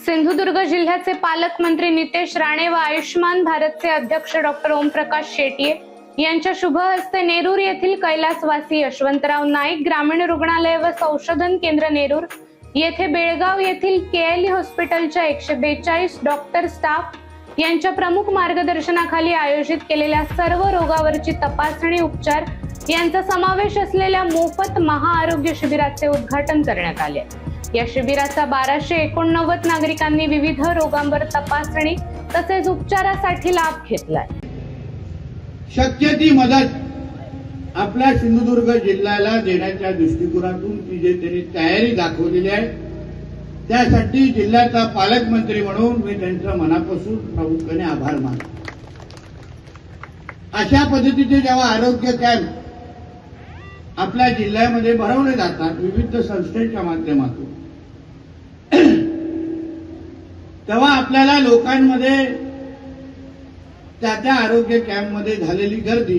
सिंधुदुर्ग जिल्ह्याचे पालकमंत्री नितेश राणे व आयुष्मान भारतचे अध्यक्ष डॉक्टर ओमप्रकाश शेट्ये यांच्या शुभ हस्ते नेरूर येथील कैलासवासी यशवंतराव नाईक ग्रामीण रुग्णालय व संशोधन केंद्र नेरूर येथे बेळगाव येथील केएलई हॉस्पिटलच्या 142 डॉक्टर स्टाफ यांच्या प्रमुख मार्गदर्शनाखाली आयोजित केलेल्या सर्व रोगावरची तपासणी उपचार यांचा समावेश असलेल्या मोफत महाआरोग्य शिबिराचे उद्घाटन करण्यात आले। या शिबिराचा 1289 नागरिकांनी विविध रोगांवर तपासणी तसेच उपचारासाठी लाभ घेतलाय। शक्य ती मदत आपल्या सिंधुदुर्ग जिल्ह्याला देण्याच्या दृष्टिकोनातून ती जे त्यांनी तयारी दाखवलेली आहे त्यासाठी जिल्ह्याचा पालकमंत्री म्हणून मी त्यांच्या मनापासून प्रामुख्याने आभार मानतो। अशा पद्धतीचे जेव्हा आरोग्य कॅम्प आपल्या जिल्ह्यामध्ये भरवले जातात विविध संस्थेच्या माध्यमातून तेव्हा आपल्याला लोकांमध्ये त्या आरोग्य कॅम्पमध्ये झालेली गर्दी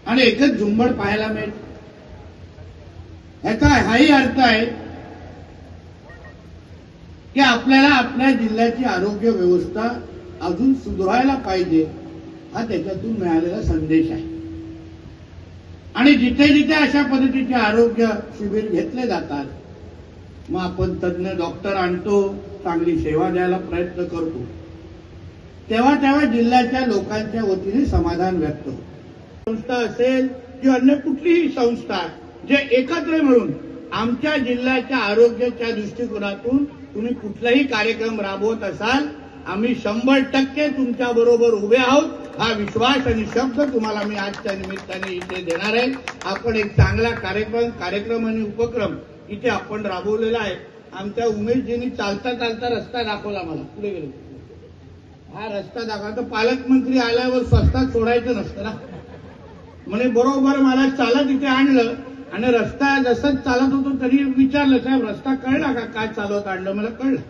आणि एकच झुंबड पाहायला मिळते। याचा हाही अर्थ आहे की आपल्याला आपल्या जिल्ह्याची आरोग्य व्यवस्था अजून सुधारायला पाहिजे हा त्याच्यातून मिळालेला संदेश आहे। आणि जिथे जिथे अशा पद्धतीचे आरोग्य शिबिर घेतले जातात मग आपण तज्ञ डॉक्टर आणतो, चांगली सेवा द्यायला प्रयत्न करतो, तेव्हा तेव्हा जिल्ह्याच्या लोकांच्या वतीने समाधान व्यक्त होतं। संस्था असेल किंवा अन्य कुठलीही संस्था जे एकत्र मिळून आमच्या जिल्ह्याच्या आरोग्याच्या दृष्टिकोनातून तुम्ही कुठलाही कार्यक्रम राबवत असाल आम्ही 100% तुमच्या बरोबर उभे आहोत हा विश्वास आणि शब्द तुम्हाला मी आजच्या निमित्ताने इथे देणार आहे। आपण एक चांगला कार्यक्रम आणि उपक्रम इथे आपण राबवलेला आहे। आमच्या उमेशजींनी चालता चालता रस्ता दाखवला मला, पुढे गेलो हा रस्ता दाखवला तर पालकमंत्री आल्यावर स्वस्तात सोडायचं नसतं ना, म्हणे बरोबर मला चालत इथे आणलं आणि रस्ता जसंच चालत होतो तरी विचारलं साहेब रस्ता कळला का काय चालवत आणलं, मला कळलं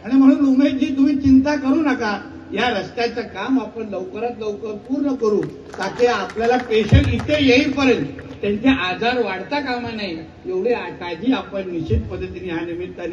आणि म्हणून उमेशजी तुम्ही चिंता करू नका, या रस्त्याचं काम आपण लवकरात लवकर पूर्ण करू ताकी आपल्याला पेशंट इथे येईपर्यंत त्यांचे आजार वाढता कामा नये एवढी काळजी आपण निश्चित पद्धतीने ह्या निमित्ताने